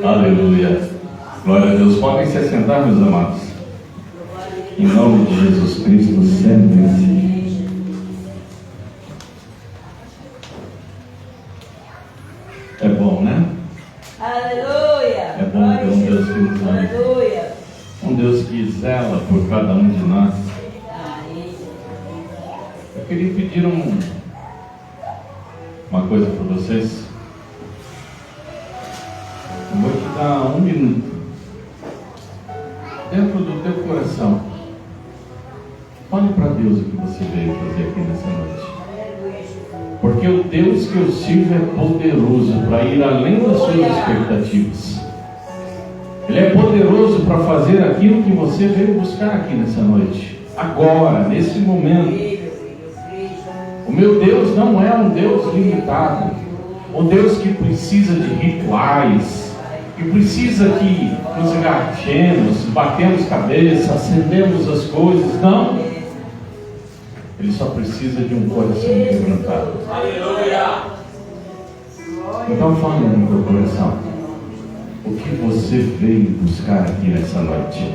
Aleluia. Glória a Deus. Podem se assentar, meus amados. Em nome de Jesus Cristo, sentem-se. É bom, né? Aleluia. É bom ter um Deus que nos ama. Aleluia. Um Deus que zela por cada um de nós. Eu queria pedir uma coisa para vocês. Eu vou te dar 1 minuto. Dentro do teu coração, fale para Deus o que você veio fazer aqui nessa noite. Porque o Deus que eu sirvo é poderoso para ir além das suas expectativas. Ele é poderoso para fazer aquilo que você veio buscar aqui nessa noite. Agora, nesse momento. O meu Deus não é um Deus limitado. Um Deus que precisa de rituais, que precisa que nos agachemos, batemos cabeça, acendemos as coisas. Não. Ele só precisa de um coração quebrantado. Aleluia! Então fale no teu coração. O que você veio buscar aqui nessa noite?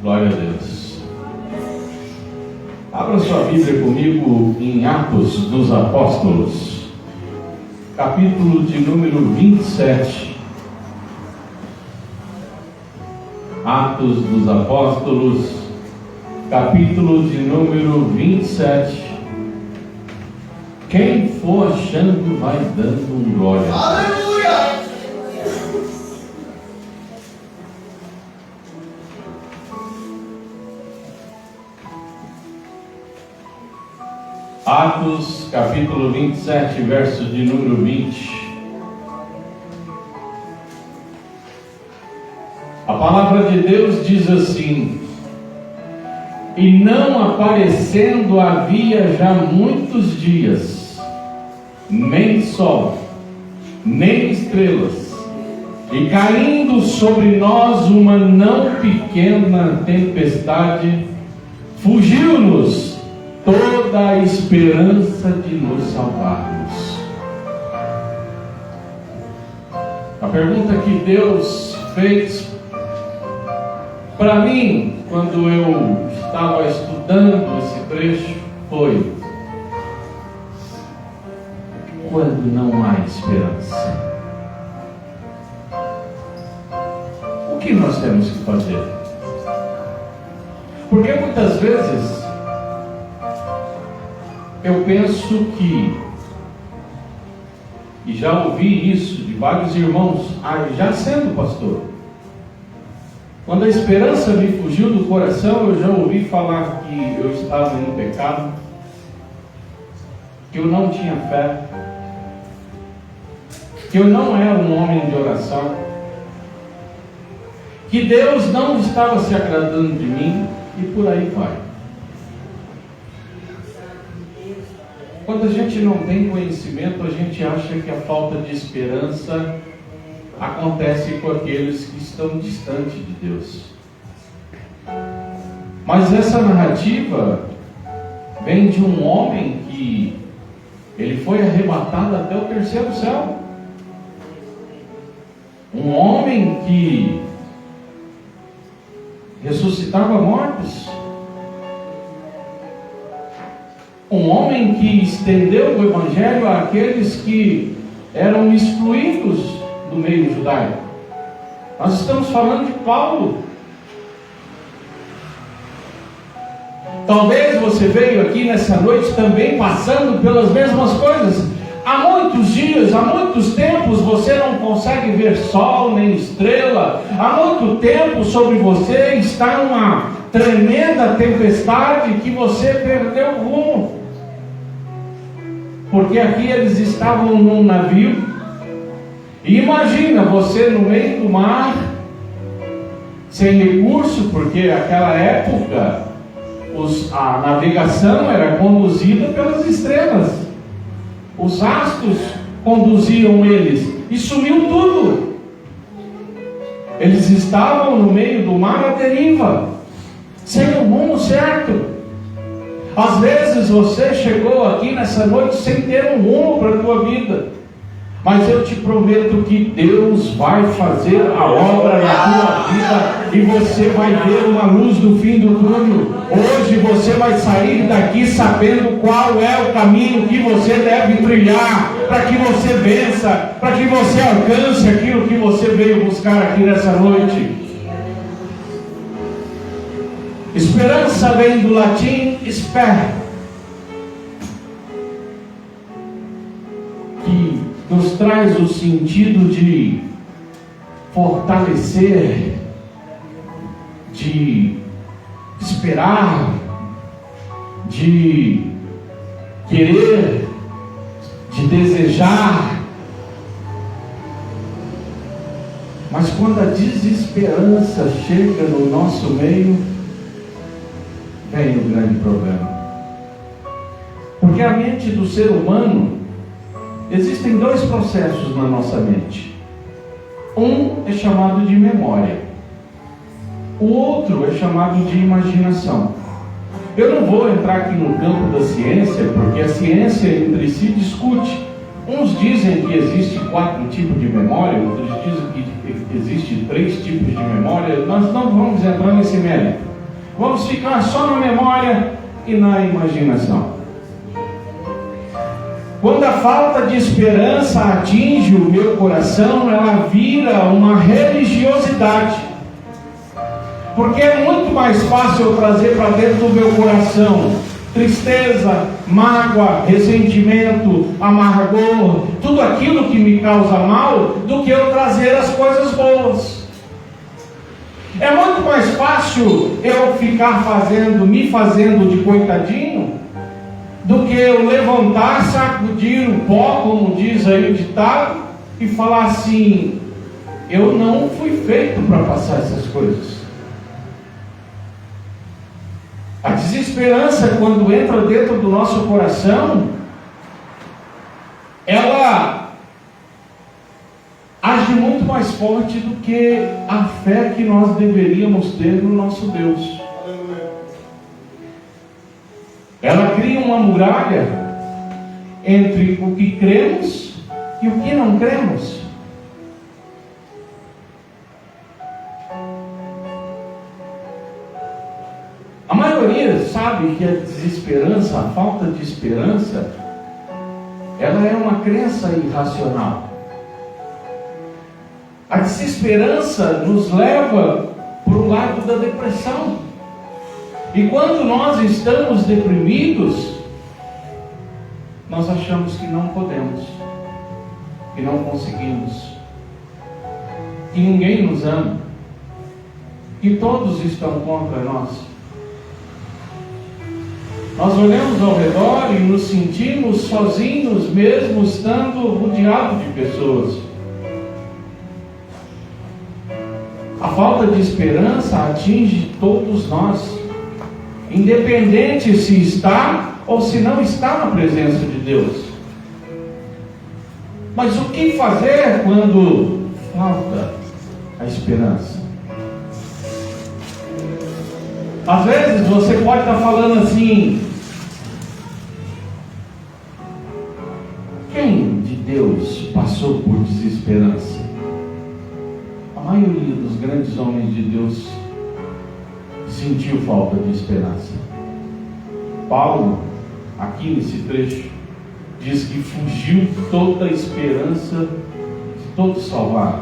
Glória a Deus. Abra sua Bíblia comigo em Atos dos Apóstolos, capítulo de número 27. Atos dos Apóstolos, capítulo de número 27. Quem for achando vai dando um glória. Aleluia! Atos, capítulo 27, verso de número 20. A palavra de Deus diz assim: e não aparecendo havia já muitos dias, nem sol, nem estrelas, e caindo sobre nós uma não pequena tempestade, fugiu-nos toda a esperança de nos salvarmos. A pergunta que Deus fez para mim, quando eu estava estudando esse trecho, foi: quando não há esperança, o que nós temos que fazer? Porque muitas vezes eu penso que, e já ouvi isso de vários irmãos, já sendo pastor, quando a esperança me fugiu do coração, eu já ouvi falar que eu estava em pecado, que eu não tinha fé, que eu não era um homem de oração, que Deus não estava se agradando de mim, e por aí vai. Quando a gente não tem conhecimento, a gente acha que a falta de esperança acontece com aqueles que estão distantes de Deus. Mas essa narrativa vem de um homem que ele foi arrebatado até o terceiro céu. Um homem que ressuscitava mortos. Um homem que estendeu o Evangelho àqueles que eram excluídos do meio judaico. Nós estamos falando de Paulo. Talvez você veio aqui nessa noite também passando pelas mesmas coisas. Há muitos dias, há muitos tempos você não consegue ver sol nem estrela. Há muito tempo sobre você está uma tremenda tempestade que você perdeu o rumo. Porque aqui eles estavam num navio E imagina você no meio do mar, sem recurso, porque naquela época a navegação era conduzida pelas estrelas. Os astros conduziam eles e sumiu tudo. Eles estavam no meio do mar à deriva, sem o rumo certo. Às vezes você chegou aqui nessa noite sem ter um rumo para a tua vida, mas eu te prometo que Deus vai fazer a obra na tua vida e você vai ver uma luz no fim do túnel. Hoje você vai sair daqui sabendo qual é o caminho que você deve trilhar para que você vença, para que você alcance aquilo que você veio buscar aqui nessa noite. Esperança vem do latim sper, que nos traz o sentido de fortalecer, de esperar, de querer, de desejar. Mas quando a desesperança chega no nosso meio, vem o grande problema. Porque a mente do ser humano, existem dois processos na nossa mente. Um é chamado de memória, o outro é chamado de imaginação. Eu não vou entrar aqui no campo da ciência, porque a ciência entre si discute. Uns dizem que existe 4 tipos de memória, outros dizem que existe 3 tipos de memória. Nós não vamos entrar nesse mérito. Vamos ficar só na memória e na imaginação. Quando a falta de esperança atinge o meu coração, ela vira uma religiosidade. Porque é muito mais fácil eu trazer para dentro do meu coração tristeza, mágoa, ressentimento, amargor, tudo aquilo que me causa mal, do que eu trazer as coisas boas. É muito mais fácil eu ficar me fazendo de coitadinho, do que eu levantar, sacudir o pó, como diz aí o ditado, e falar assim: eu não fui feito para passar essas coisas. A desesperança, quando entra dentro do nosso coração, ela age muito mais forte do que a fé que nós deveríamos ter no nosso Deus. Ela cria uma muralha entre o que cremos e o que não cremos. A maioria sabe que a desesperança, a falta de esperança, ela é uma crença irracional. A desesperança nos leva para o lado da depressão. E quando nós estamos deprimidos, nós achamos que não podemos, que não conseguimos, que ninguém nos ama, que todos estão contra nós. Nós olhamos ao redor e nos sentimos sozinhos, mesmo estando rodeados de pessoas. A falta de esperança atinge todos nós, independente se está ou se não está na presença de Deus. Mas o que fazer quando falta a esperança? Às vezes você pode estar falando assim: quem de Deus passou por desesperança? A maioria dos grandes homens de Deus sentiu falta de esperança. Paulo, aqui nesse trecho, diz que fugiu toda a esperança de todos salvar.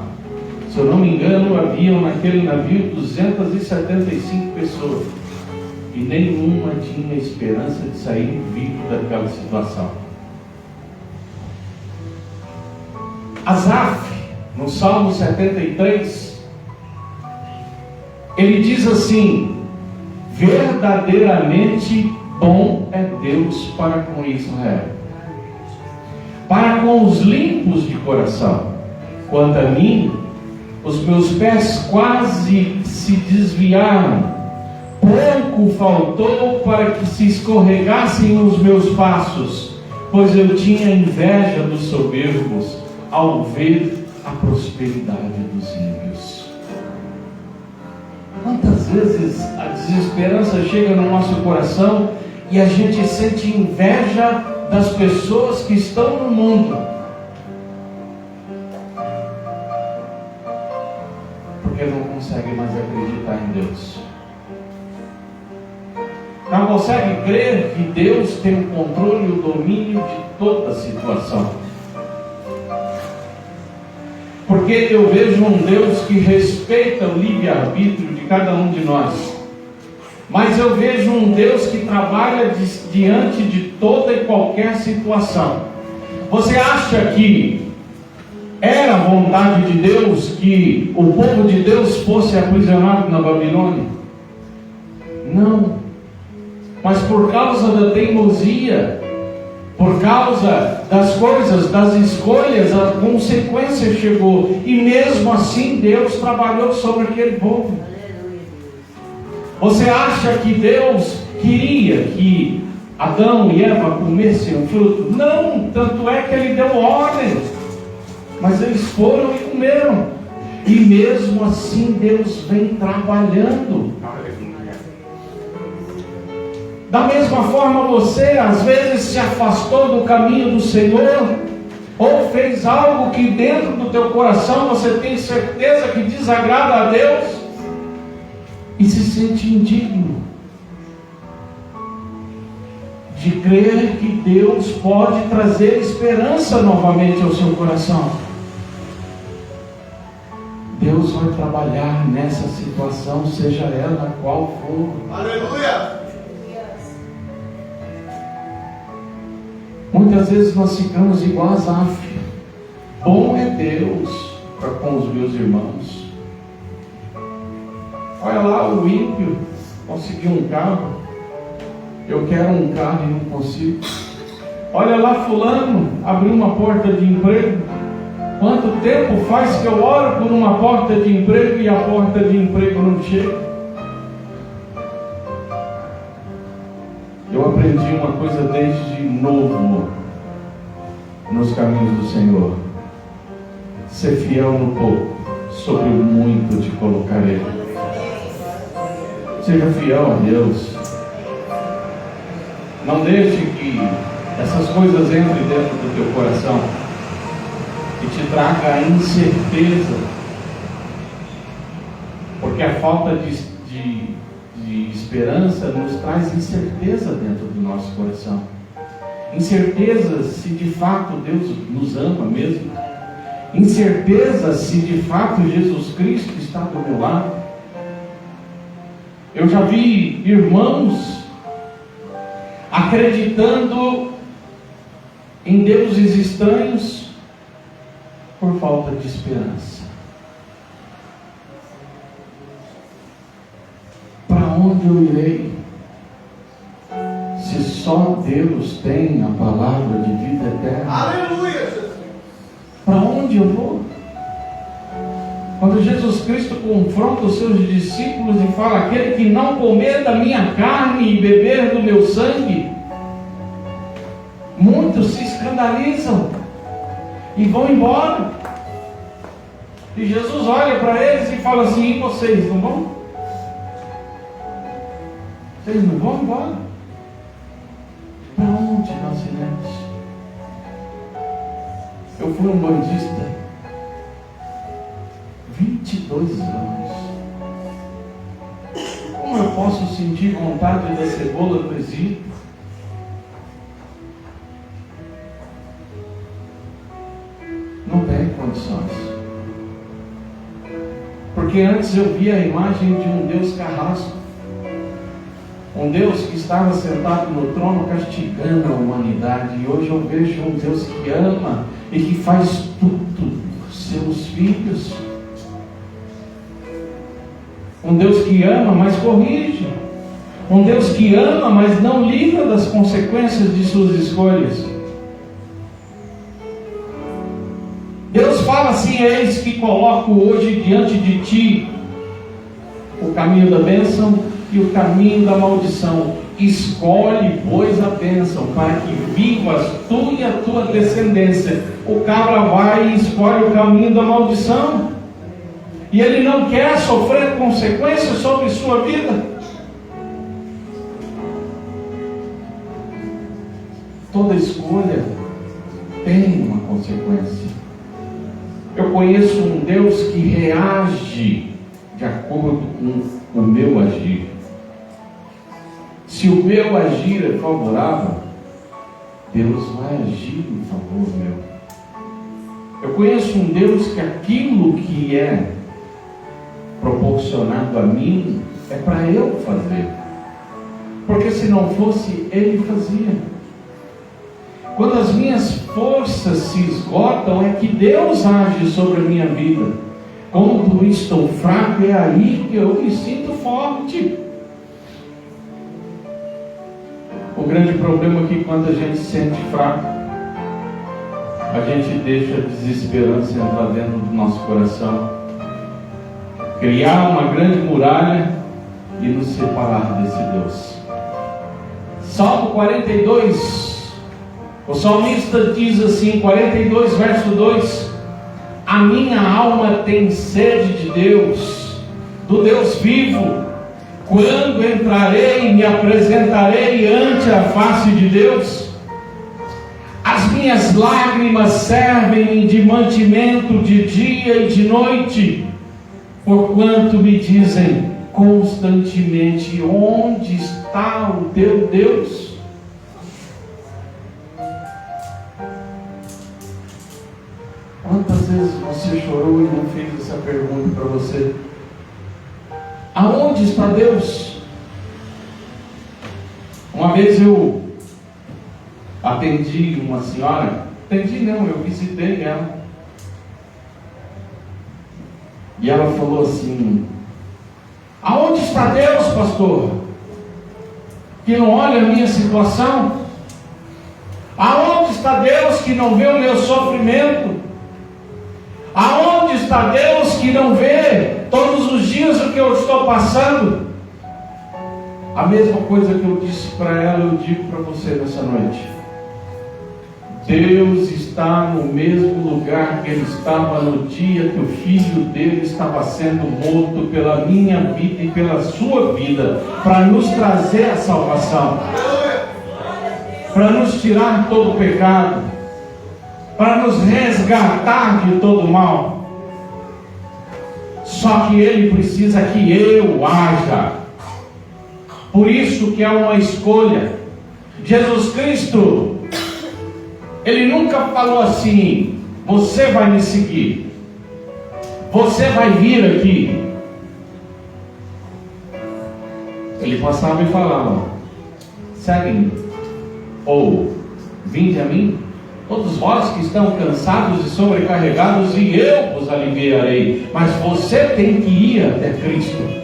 Se eu não me engano, haviam naquele navio 275 pessoas e nenhuma tinha esperança de sair vivo daquela situação. Asaf, no Salmo 73, ele diz assim: verdadeiramente bom é Deus para com Israel, para com os limpos de coração. Quanto a mim, os meus pés quase se desviaram. Pouco faltou para que se escorregassem os meus passos, pois eu tinha inveja dos soberbos ao ver a prosperidade dos ímpios. Quantas vezes a desesperança chega no nosso coração e a gente sente inveja das pessoas que estão no mundo, porque não consegue mais acreditar em Deus. Não consegue crer que Deus tem o controle e o domínio de toda a situação. Porque eu vejo um Deus que respeita o livre-arbítrio de cada um de nós. Mas eu vejo um Deus que trabalha diante de toda e qualquer situação. Você acha que era a vontade de Deus que o povo de Deus fosse aprisionado na Babilônia? Não. Mas por causa da teimosia, por causa das coisas, das escolhas, a consequência chegou. E mesmo assim Deus trabalhou sobre aquele povo. Você acha que Deus queria que Adão e Eva comessem o fruto? Não, tanto é que Ele deu ordem. Mas eles foram e comeram. E mesmo assim Deus vem trabalhando. Da mesma forma, você às vezes se afastou do caminho do Senhor, ou fez algo que dentro do teu coração você tem certeza que desagrada a Deus, e se sente indigno de crer que Deus pode trazer esperança novamente ao seu coração. Deus vai trabalhar nessa situação, seja ela qual for. Aleluia! Muitas vezes nós ficamos igual a Asaf. Bom é Deus para com os meus irmãos. Olha lá, o ímpio conseguiu um carro. Eu quero um carro e não consigo. Olha lá, fulano abriu uma porta de emprego. Quanto tempo faz que eu oro por uma porta de emprego e a porta de emprego não chega? Eu aprendi uma coisa desde novo nos caminhos do Senhor: ser fiel no pouco, sobre o muito te colocarei. Seja fiel a Deus. Não deixe que essas coisas entrem dentro do teu coração e te traga a incerteza, porque a falta de esperança nos traz incerteza dentro do nosso coração. Incerteza se de fato Deus nos ama mesmo. Incerteza se de fato Jesus Cristo está do meu lado. Eu já vi irmãos acreditando em deuses estranhos por falta de esperança. Para onde eu irei? Se só Deus tem a palavra de vida eterna. Aleluia, Jesus! Para onde eu vou? Quando Jesus Cristo confronta os seus discípulos e fala: aquele que não comer da minha carne e beber do meu sangue, muitos se escandalizam e vão embora. E Jesus olha para eles e fala assim: e vocês não vão? Vocês não vão embora? Para onde nós iremos? Eu fui um bandista 22 anos. Como eu posso sentir vontade da cebola do Egito? Não tem condições. Porque antes eu via a imagem de um Deus carrasco, um Deus que estava sentado no trono castigando a humanidade. E hoje eu vejo um Deus que ama e que faz tudo por seus filhos. Um Deus que ama, mas corrige. Um Deus que ama, mas não livra das consequências de suas escolhas. Deus fala assim: eis que coloco hoje diante de ti o caminho da bênção e o caminho da maldição. Escolhe, pois, a bênção, para que vivas tu e a tua descendência. O cabra vai e escolhe o caminho da maldição, e ele não quer sofrer consequências sobre sua vida. Toda escolha tem uma consequência. Eu conheço um Deus que reage de acordo com o meu agir. Se o meu agir é favorável, Deus vai agir em favor meu. Eu conheço um Deus que aquilo que é proporcionado a mim é para eu fazer, porque se não fosse, Ele fazia. Quando as minhas forças se esgotam, é que Deus age sobre a minha vida. Quando estou fraco, é aí que eu me sinto forte. O grande problema é que quando a gente se sente fraco, a gente deixa a desesperança entrar dentro do nosso coração, criar uma grande muralha e nos separar desse Deus. Salmo 42, o salmista diz assim, 42 verso 2: a minha alma tem sede de Deus, do Deus vivo. Quando entrarei e me apresentarei ante a face de Deus? As minhas lágrimas servem de mantimento de dia e de noite, porquanto me dizem constantemente: onde está o teu Deus? Quantas vezes você chorou e não fez essa pergunta para você? Aonde está Deus? Uma vez eu atendi uma senhora, eu visitei ela. E ela falou assim: aonde está Deus, pastor? Que não olha a minha situação? Aonde está Deus que não vê o meu sofrimento? Aonde está Deus que não vê todos os dias o que eu estou passando? A mesma coisa que eu disse para ela, eu digo para você nessa noite. Deus está no mesmo lugar que Ele estava no dia que o filho dele estava sendo morto pela minha vida e pela sua vida, para nos trazer a salvação, para nos tirar todo o pecado, para nos resgatar de todo o mal. Só que Ele precisa que eu haja. Por isso que é uma escolha. Jesus Cristo, Ele nunca falou assim: você vai me seguir, você vai vir aqui. Ele passava e falava: segue-me, ou vinde a mim, todos vós que estão cansados e sobrecarregados, e eu vos aliviarei. Mas você tem que ir até Cristo.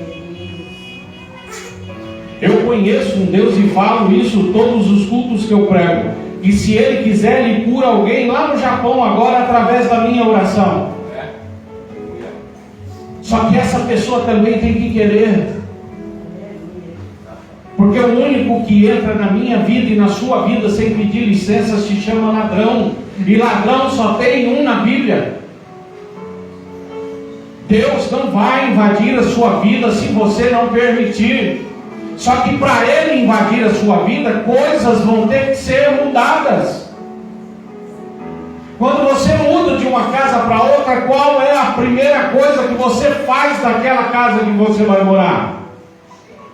Eu conheço um Deus e falo isso todos os cultos que eu prego. E se Ele quiser, Ele cura alguém lá no Japão agora através da minha oração. Só que essa pessoa também tem que querer. Porque o único que entra na minha vida e na sua vida sem pedir licença se chama ladrão. E ladrão só tem um na Bíblia. Deus não vai invadir a sua vida se você não permitir. Só que para Ele invadir a sua vida, coisas vão ter que ser mudadas. Quando você muda de uma casa para outra, qual é a primeira coisa que você faz daquela casa que você vai morar?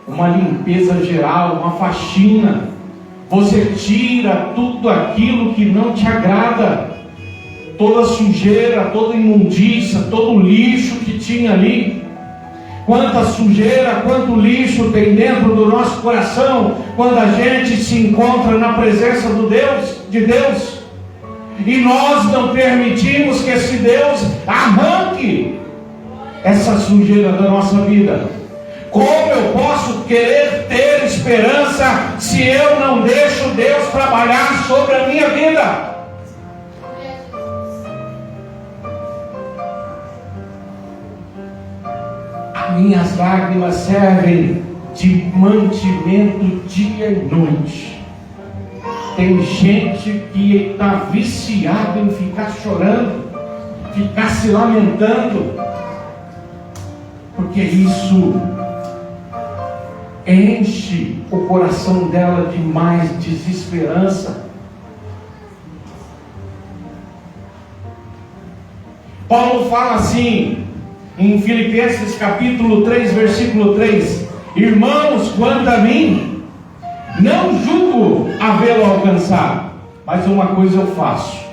Uma limpeza geral, uma faxina. Você tira tudo aquilo que não te agrada, toda sujeira, toda imundícia, todo lixo que tinha ali. Quanta sujeira, quanto lixo tem dentro do nosso coração quando a gente se encontra na presença de Deus. E nós não permitimos que esse Deus arranque essa sujeira da nossa vida. Como eu posso querer ter esperança se eu não deixo Deus trabalhar sobre a minha vida? minhas lágrimas servem de mantimento dia e noite. Tem gente que está viciada em ficar chorando, ficar se lamentando, porque isso enche o coração dela de mais desesperança. Paulo fala assim, em Filipenses capítulo 3, versículo 3: irmãos, quanto a mim, não julgo havê-lo alcançado, mas uma coisa eu faço,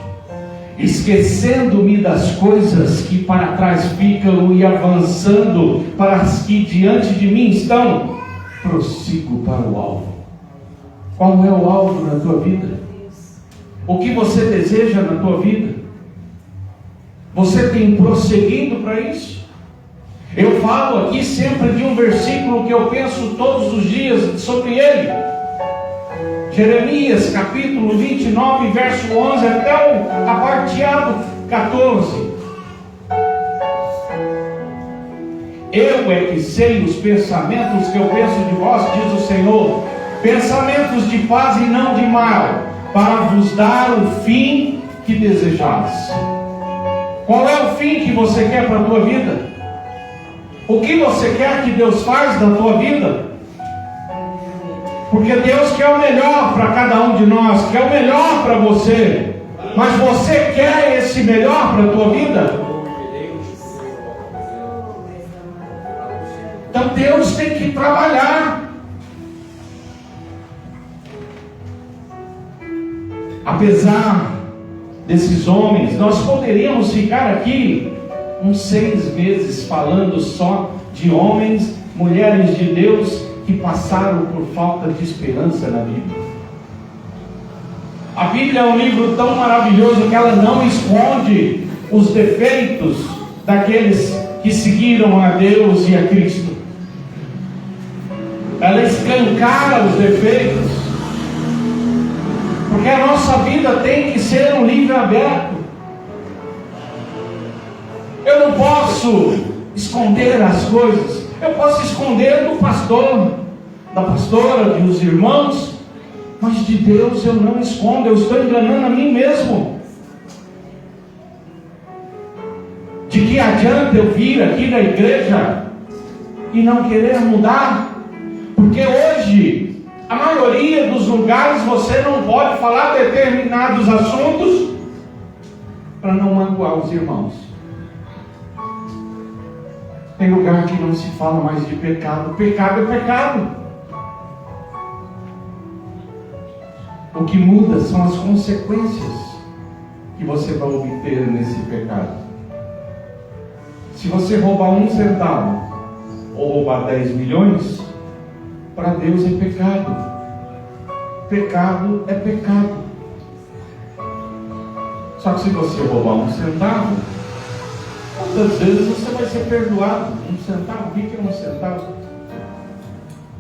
esquecendo-me das coisas que para trás ficam e avançando para as que diante de mim estão, prossigo para o alvo. Qual é o alvo na tua vida? O que você deseja na tua vida? Você tem prosseguindo para isso? Eu falo aqui sempre de um versículo que eu penso todos os dias sobre ele. Jeremias capítulo 29, verso 11 até a parteado 14. Eu é que sei os pensamentos que eu penso de vós, diz o Senhor, pensamentos de paz e não de mal, para vos dar o fim que desejais. Qual é o fim que você quer para a tua vida? O que você quer que Deus faz na tua vida? Porque Deus quer o melhor para cada um de nós, quer o melhor para você. Mas você quer esse melhor para a tua vida? Então Deus tem que trabalhar. Apesar desses homens, nós poderíamos ficar aqui uns 6 meses falando só de homens, mulheres de Deus que passaram por falta de esperança na Bíblia. A Bíblia é um livro tão maravilhoso que ela não esconde os defeitos daqueles que seguiram a Deus e a Cristo. Ela escancara os defeitos, porque a nossa vida tem que ser um livro aberto. Eu não posso esconder as coisas. Eu posso esconder do pastor, da pastora, dos irmãos, mas de Deus eu não escondo. Eu estou enganando a mim mesmo. De que adianta eu vir aqui na igreja e não querer mudar? Porque hoje, a maioria dos lugares você não pode falar determinados assuntos para não magoar os irmãos. Tem lugar que não se fala mais de pecado. Pecado é pecado. O que muda são as consequências que você vai obter nesse pecado. Se você roubar 1 centavo ou roubar 10 milhões, para Deus é pecado. Pecado é pecado. Só que se você roubar 1 centavo, quantas vezes você vai ser perdoado? 1 centavo? O que é 1 centavo?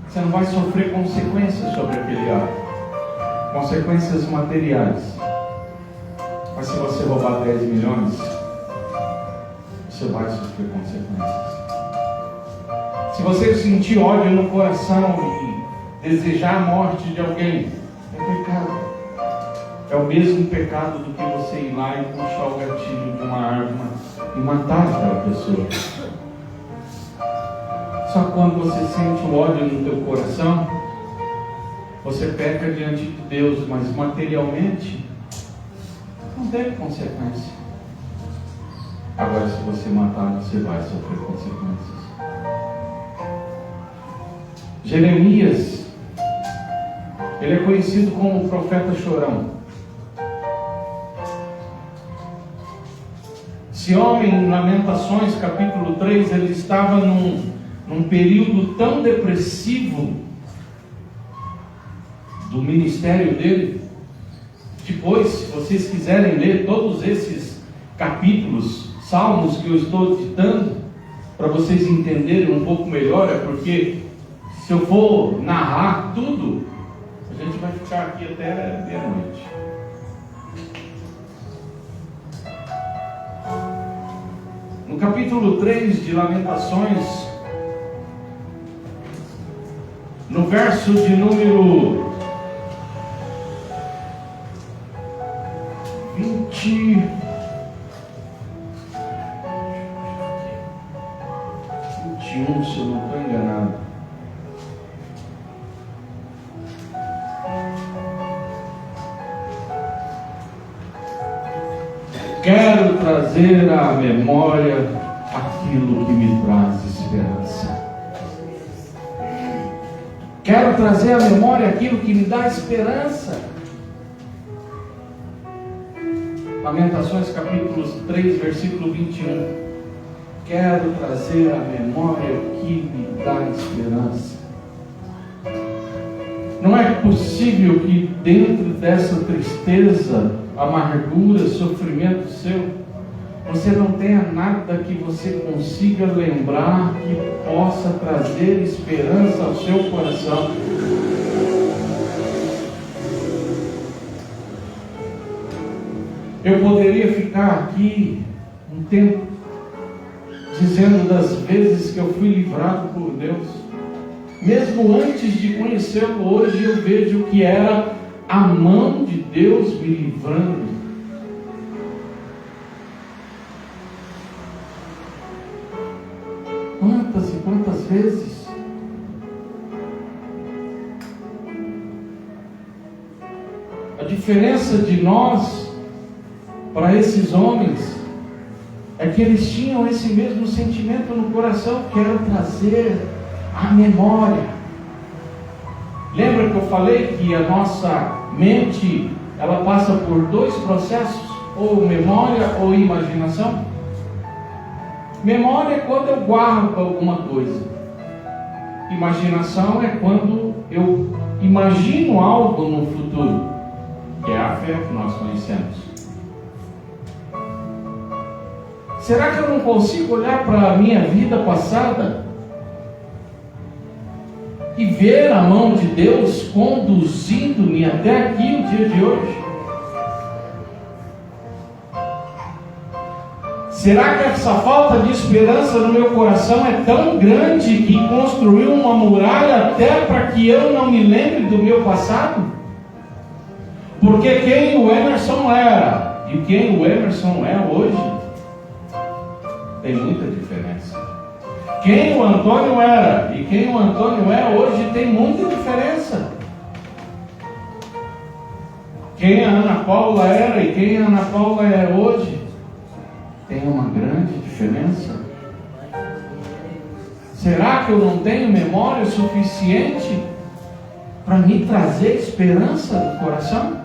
Você não vai sofrer consequências sobre aquele ato, consequências materiais. Mas se você roubar 10 milhões, você vai sofrer consequências. Se você sentir ódio no coração e desejar a morte de alguém, é pecado. É o mesmo pecado do que você ir lá e puxar o gatilho de uma arma e matar aquela pessoa. Só quando você sente o ódio no teu coração, você peca diante de Deus, mas materialmente não teve consequência. Agora, se você matar, você vai sofrer consequências. Jeremias, ele é conhecido como o profeta chorão. Esse homem, em Lamentações, capítulo 3, ele estava num período tão depressivo do ministério dele. Depois, se vocês quiserem ler todos esses capítulos, salmos que eu estou ditando, para vocês entenderem um pouco melhor, é porque se eu for narrar tudo, a gente vai ficar aqui até meia-noite. No capítulo 3 de Lamentações, no verso de número 21, se eu não estou enganado. Quero trazer à memória aquilo que me traz esperança. Quero trazer à memória aquilo que me dá esperança. Lamentações capítulo 3, versículo 21. Quero trazer à memória o que me dá esperança. Não é possível que dentro dessa tristeza, amargura, sofrimento seu, você não tenha nada que você consiga lembrar que possa trazer esperança ao seu coração. Eu poderia ficar aqui um tempo dizendo das vezes que eu fui livrado por Deus. Mesmo antes de conhecê-lo, hoje eu vejo que era a mão de Deus me livrando. Quantas e quantas vezes? A diferença de nós para esses homens é que eles tinham esse mesmo sentimento no coração. Quero trazer à memória. Lembra que eu falei que a nossa mente, ela passa por dois processos, ou memória ou imaginação? Memória é quando eu guardo alguma coisa. Imaginação é quando eu imagino algo no futuro, que é a fé que nós conhecemos. Será que eu não consigo olhar para a minha vida passada e ver a mão de Deus conduzindo-me até aqui, o dia de hoje? Será que essa falta de esperança no meu coração é tão grande que construiu uma muralha até para que eu não me lembre do meu passado? Porque quem o Emerson era e quem o Emerson é hoje tem muita diferença. Quem o Antônio era e quem o Antônio é hoje tem muita diferença. Quem a Ana Paula era e quem a Ana Paula é hoje tem uma grande diferença. Será que eu não tenho memória suficiente para me trazer esperança no coração?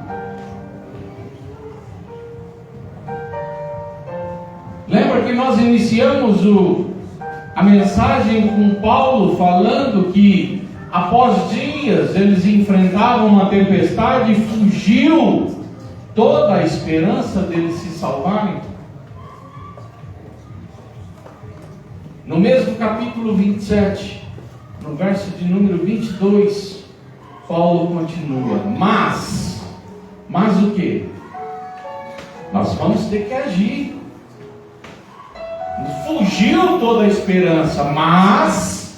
Lembra que nós iniciamos a mensagem com Paulo falando que após dias eles enfrentavam uma tempestade e fugiu toda a esperança deles se salvarem? No mesmo capítulo 27, no verso de número 22, Paulo continua: Mas o que? Nós vamos ter que agir. Fugiu toda a esperança, mas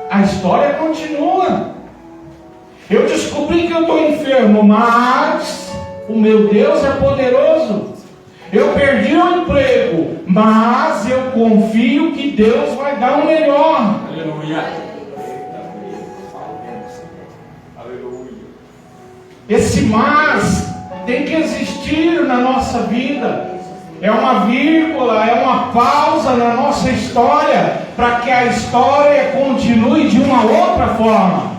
a história continua. Eu descobri que eu estou enfermo, mas o meu Deus é poderoso. Eu perdi o emprego, mas eu confio que Deus vai dar o melhor. Aleluia. Esse mas tem que existir na nossa vida. É uma vírgula, é uma pausa na nossa história, para que a história continue de uma outra forma.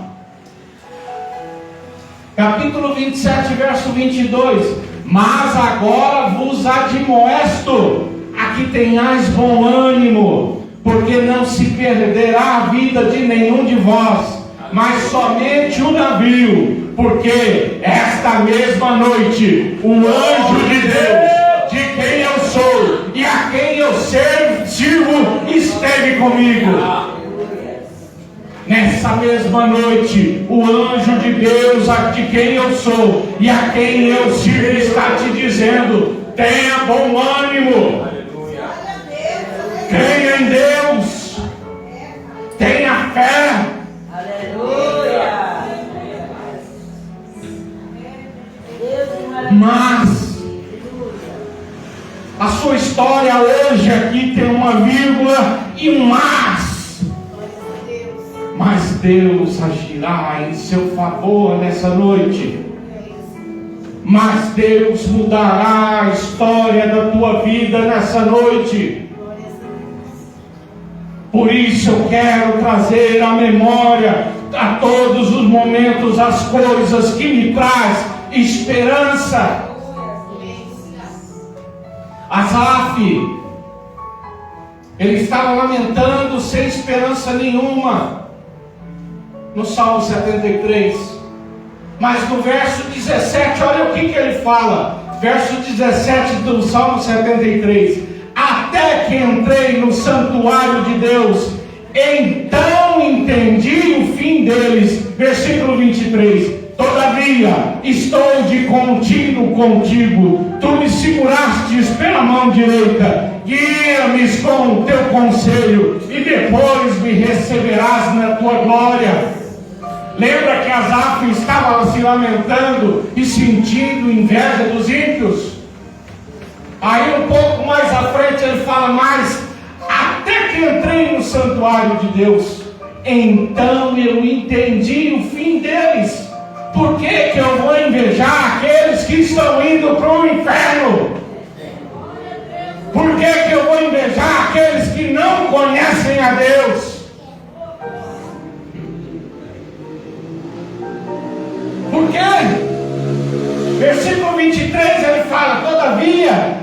Capítulo 27, verso 22. Mas agora vos admoesto a que tenhais bom ânimo, porque não se perderá a vida de nenhum de vós, mas somente o navio, porque esta mesma noite o anjo de Deus, de quem eu sou e a quem eu sirvo, esteve comigo. Nessa mesma noite, o anjo de Deus, de quem eu sou e a quem eu sirvo, está te dizendo: tenha bom ânimo, creia em Deus, tenha fé. Aleluia. Olha, hoje aqui tem uma vírgula e um mas. Mas Deus agirá em seu favor nessa noite. Mas Deus mudará a história da tua vida nessa noite. Por isso eu quero trazer à memória, a todos os momentos, as coisas que me traz esperança. Asaf, ele estava lamentando sem esperança nenhuma, no Salmo 73. Mas no verso 17, olha o que ele fala. Verso 17 do Salmo 73. Até que entrei no santuário de Deus, então entendi o fim deles. Versículo 23. Todavia estou de contínuo contigo, tu me segurastes pela mão direita, guia-me com o teu conselho, e depois me receberás na tua glória. Lembra que Asaf estava se lamentando e sentindo inveja dos ímpios? Aí um pouco mais à frente ele fala mais, até que entrei no santuário de Deus, então eu entendi o fim deles. Por que eu vou invejar aqueles que estão indo para o inferno? Por que eu vou invejar aqueles que não conhecem a Deus? Por quê? Versículo 23 ele fala, todavia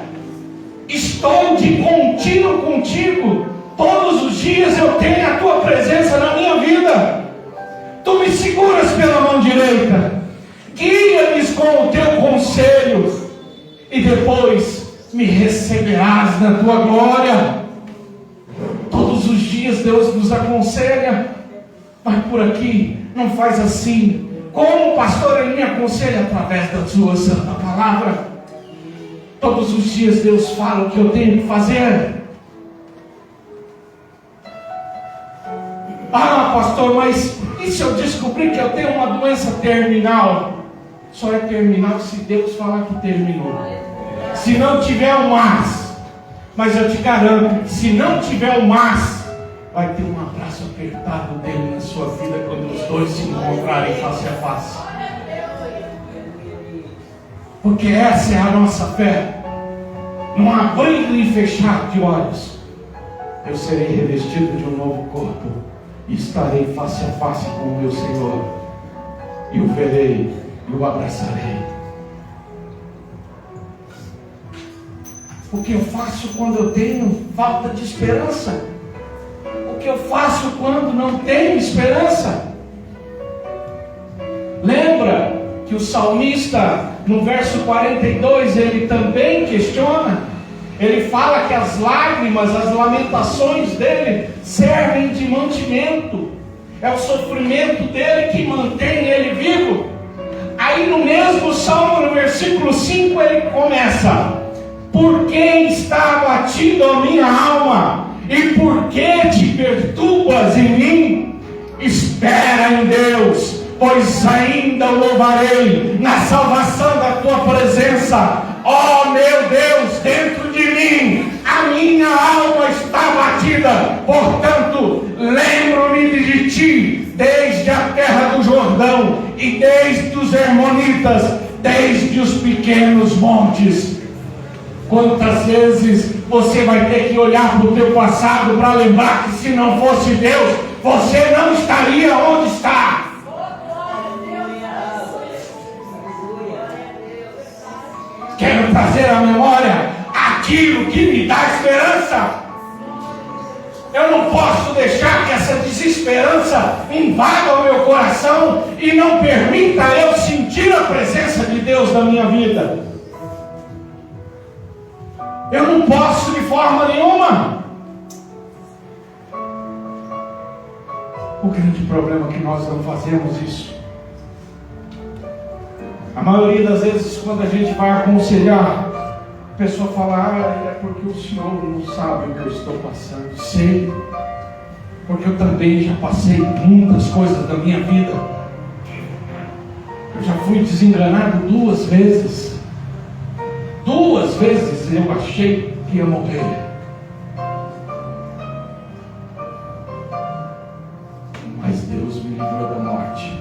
estou de contínuo contigo, todos os dias eu tenho a tua presença na minha vida. Tu me seguras pela mão direita, guia-me com o teu conselho, e depois me receberás na tua glória. Todos os dias Deus nos aconselha, vai por aqui, não faz assim. Como o pastor ele me aconselha? Através da sua santa palavra. Todos os dias Deus fala o que eu tenho que fazer. Ah, pastor, mas e se eu descobrir que eu tenho uma doença terminal? Só é terminal se Deus falar que terminou. Se não tiver o mas eu te garanto que se não tiver o vai ter um abraço apertado dele na sua vida quando os dois se encontrarem face a face. Porque essa é a nossa fé. Num abrir e fechar de olhos, eu serei revestido de um novo corpo e estarei face a face com o meu Senhor, e o verei e o abraçarei. O que eu faço quando eu tenho falta de esperança? O que eu faço quando não tenho esperança? Lembra que o salmista, no verso 42, ele também questiona. Ele fala que as lágrimas, as lamentações dele servem de mantimento. É o sofrimento dele que mantém ele vivo. Aí no mesmo salmo, no versículo 5, ele começa: por que está abatida a minha alma? E por que te perturbas em mim? Espera em Deus, pois ainda o louvarei na salvação da tua presença. Ó meu Deus, dentro de mim a minha alma está abatida. Portanto, lembro-me de ti desde a terra do Jordão e desde os Hermonitas, desde os pequenos montes. Quantas vezes você vai ter que olhar para o teu passado para lembrar que se não fosse Deus, você não estaria onde está. Quero trazer à memória aquilo que me dá esperança. Eu não posso deixar que essa desesperança invada o meu coração e não permita eu sentir a presença de Deus na minha vida. Eu não posso de forma nenhuma. O grande problema é que nós não fazemos isso. A maioria das vezes, quando a gente vai aconselhar, a pessoa fala: é porque o senhor não sabe o que eu estou passando. Sei, porque eu também já passei muitas coisas da minha vida. Eu já fui desenganado 2 vezes. 2 vezes eu achei que ia morrer. Mas Deus me livrou da morte.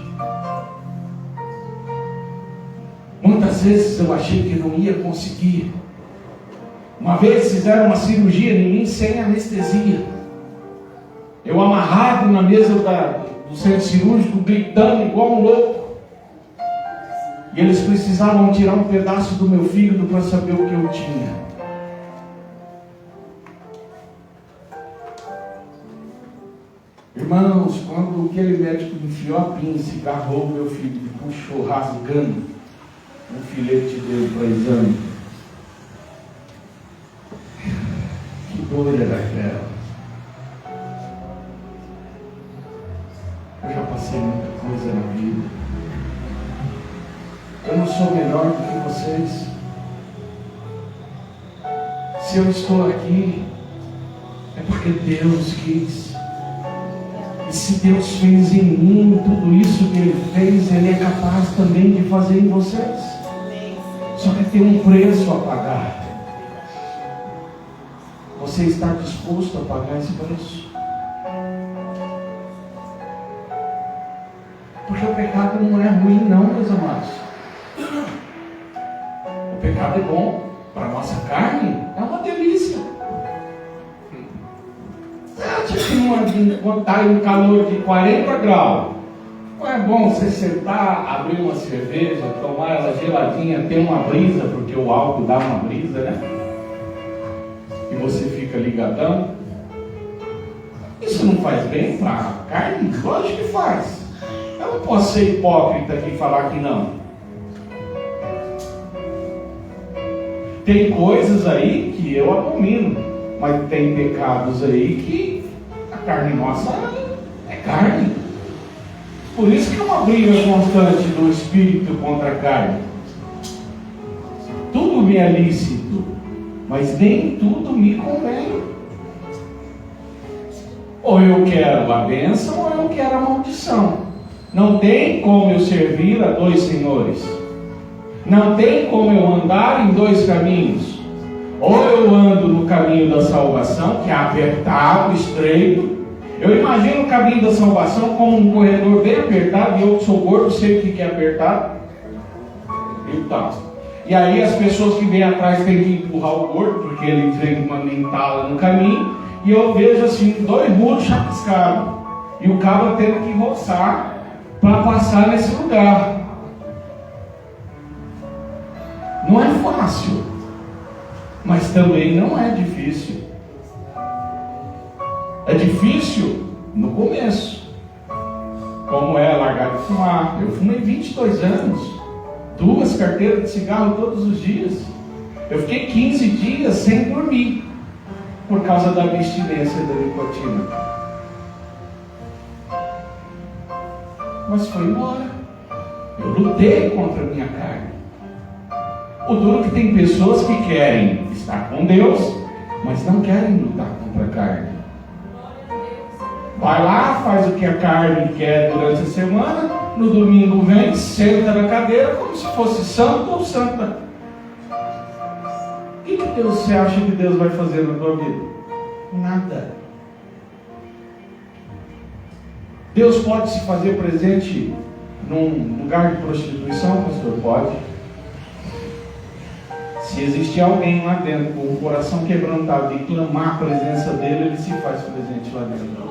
Muitas vezes eu achei que não ia conseguir. Uma vez fizeram uma cirurgia em mim sem anestesia. Eu amarrado na mesa do centro cirúrgico, gritando igual um louco. E eles precisavam tirar um pedaço do meu fígado para saber o que eu tinha. Irmãos, quando aquele médico enfiou a pinça e agarrou o meu fígado e puxou rasgando o filete dele para exame, que dor era aquela? Eu já passei muita coisa na vida. Eu não sou melhor do que vocês. Se eu estou aqui, é porque Deus quis. E se Deus fez em mim tudo isso que Ele fez, Ele é capaz também de fazer em vocês. Só que tem um preço a pagar. Você está disposto a pagar esse preço? Porque o pecado não é ruim não, meus amados. O pecado é bom para a nossa carne, é uma delícia. Você acha que quando está em um calor de 40 graus, não é bom você sentar, abrir uma cerveja, tomar ela geladinha, ter uma brisa, porque o álcool dá uma brisa, né? E você fica ligadão. Isso não faz bem para a carne? Lógico que faz. Eu não posso ser hipócrita aqui e falar que não. Tem coisas aí que eu abomino, mas tem pecados aí que a carne nossa é carne. Por isso que é uma briga constante do espírito contra a carne. Tudo me é lícito, mas nem tudo me convém. Ou eu quero a bênção ou eu quero a maldição. Não tem como eu servir a dois senhores. Não tem como eu andar em dois caminhos. Ou eu ando no caminho da salvação, que é apertado, estreito. Eu imagino o caminho da salvação como um corredor bem apertado, e eu que sou gordo sei o que é apertado. Então, e aí as pessoas que vêm atrás têm que empurrar o gordo, porque ele vem com uma mentala no caminho, e eu vejo assim, dois muros chapiscados, e o cabo tendo que roçar para passar nesse lugar. Não é fácil, mas também não é difícil. É difícil no começo, como é largar de fumar. Eu fumei 22 anos, 2 carteiras de cigarro todos os dias. Eu fiquei 15 dias sem dormir, por causa da abstinência da nicotina. Mas foi embora. Eu lutei contra a minha carne. O duro é que tem pessoas que querem estar com Deus, mas não querem lutar contra a carne. Vai lá, faz o que a carne quer durante a semana, no domingo vem, senta na cadeira como se fosse santo ou santa. O que você acha que Deus vai fazer na tua vida? Nada. Deus pode se fazer presente num lugar de prostituição, pastor? Pode. Se existir alguém lá dentro com o coração quebrantado e clamar a presença dele, ele se faz presente lá dentro.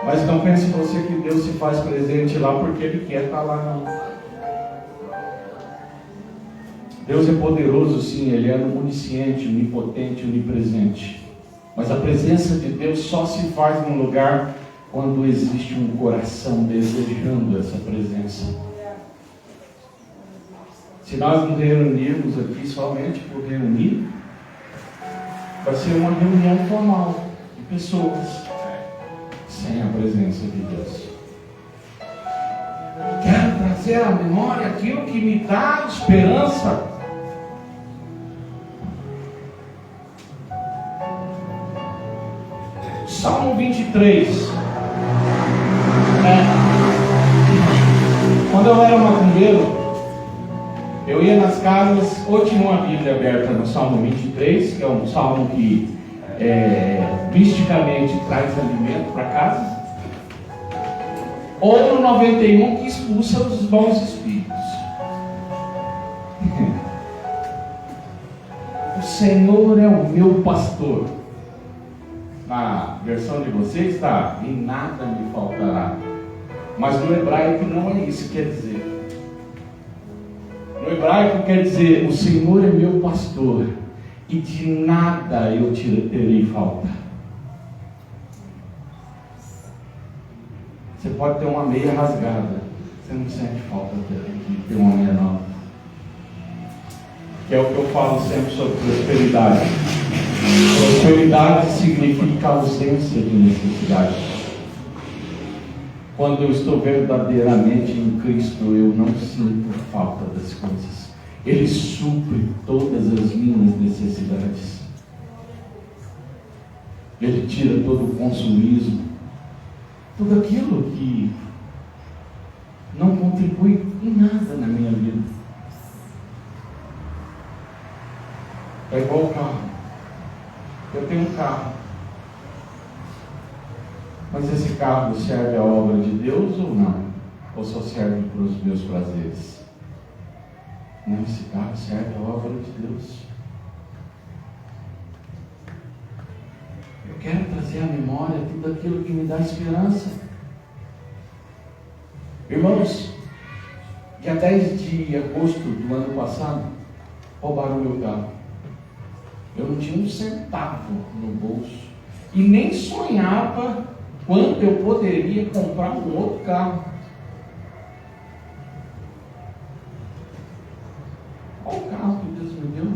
Mas não pense você que Deus se faz presente lá porque Ele quer estar lá, não. Deus é poderoso, sim, Ele é onisciente, onipotente, onipresente. Mas a presença de Deus só se faz num lugar quando existe um coração desejando essa presença. Se nós nos reunirmos aqui somente por reunir, vai ser uma reunião formal de pessoas, sem a presença de Deus. Quero trazer à memória aquilo que me dá esperança. Salmo 23. Quando eu era macumbeiro, Eu ia nas casas, ou tinha uma Bíblia aberta no Salmo 23, que é um salmo que misticamente traz alimento para casa, ou no 91, que expulsa os bons espíritos. O Senhor é o meu pastor. Na versão de vocês está: e nada me faltará. Mas no hebraico não é isso que quer dizer. No hebraico quer dizer: o Senhor é meu pastor, e de nada eu terei falta. Você pode ter uma meia rasgada, você não sente falta de ter uma meia nova. Que é o que eu falo sempre sobre prosperidade. Prosperidade significa ausência de necessidade. Quando eu estou verdadeiramente em Cristo, eu não sinto falta das coisas. Ele supre todas as minhas necessidades. Ele tira todo o consumismo, tudo aquilo que não contribui em nada na minha vida. É igual o carro. Eu tenho um carro. Mas esse carro serve à obra de Deus ou não? Ou só serve para os meus prazeres? Não, esse carro serve à obra de Deus. Eu quero trazer à memória tudo aquilo que me dá esperança. Irmãos, dia 10 de agosto do ano passado, roubaram o meu carro. Eu não tinha um centavo no bolso. E nem sonhava quanto eu poderia comprar um outro carro. Olha o carro que Deus me deu.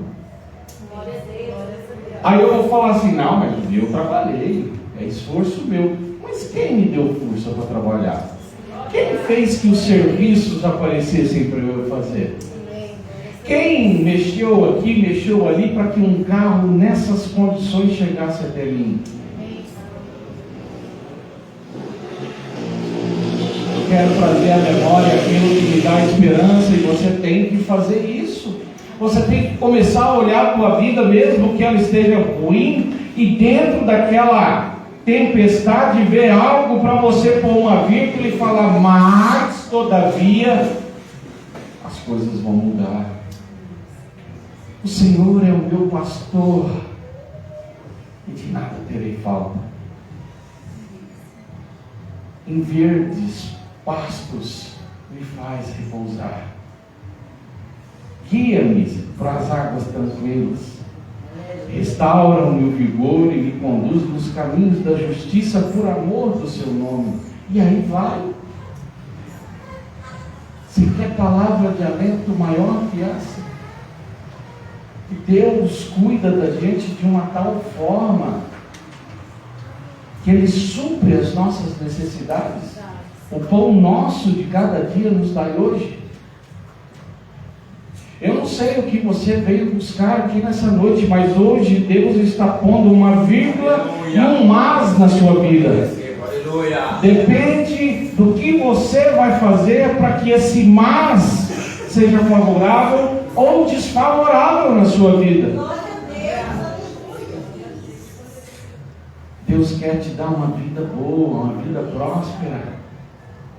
Aí eu vou falar assim: não, mas eu trabalhei, é esforço meu. Mas quem me deu força para trabalhar? Quem fez que os serviços aparecessem para eu fazer? Quem mexeu aqui, mexeu ali para que um carro nessas condições chegasse até mim? Eu quero trazer à memória aquilo que me dá esperança, e você tem que fazer isso. Você tem que começar a olhar a tua vida, mesmo que ela esteja ruim, e dentro daquela tempestade ver algo para você pôr uma vírgula e falar: mas todavia as coisas vão mudar. O Senhor é o meu pastor, e de nada terei falta. Em verdes pastos me faz repousar. Guia-me para as águas tranquilas. Restaura-me o vigor e me conduz nos caminhos da justiça por amor do seu nome. E aí vai. Você quer palavra de alento maior que essa? Que Deus cuida da gente de uma tal forma que Ele supre as nossas necessidades. O pão nosso de cada dia nos dai hoje. Eu não sei o que você veio buscar aqui nessa noite, mas hoje Deus está pondo uma vírgula e um mas na sua vida. Depende do que você vai fazer para que esse mas seja favorável ou desfavorável na sua vida. Deus quer te dar uma vida boa, uma vida próspera,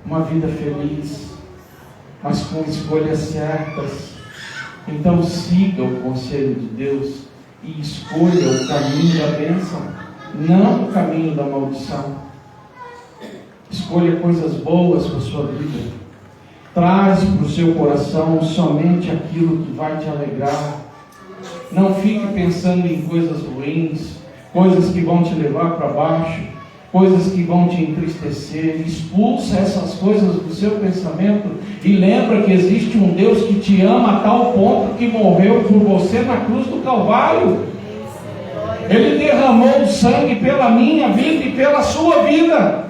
uma vida feliz, mas com escolhas certas. Então siga o conselho de Deus e escolha o caminho da bênção, não o caminho da maldição. Escolha coisas boas para a sua vida. Traz para o seu coração somente aquilo que vai te alegrar. Não fique pensando em coisas ruins, coisas que vão te levar para baixo, coisas que vão te entristecer. Expulsa essas coisas do seu pensamento e lembra que existe um Deus que te ama a tal ponto que morreu por você na cruz do Calvário. Ele derramou o sangue pela minha vida e pela sua vida.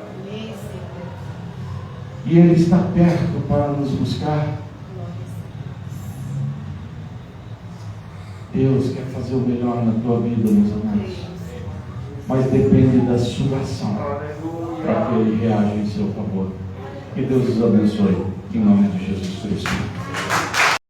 E Ele está perto para nos buscar. Deus quer fazer o melhor na tua vida, meus amados. Mas depende da sua ação para que Ele reaja em seu favor. Que Deus os abençoe. Em nome de Jesus Cristo.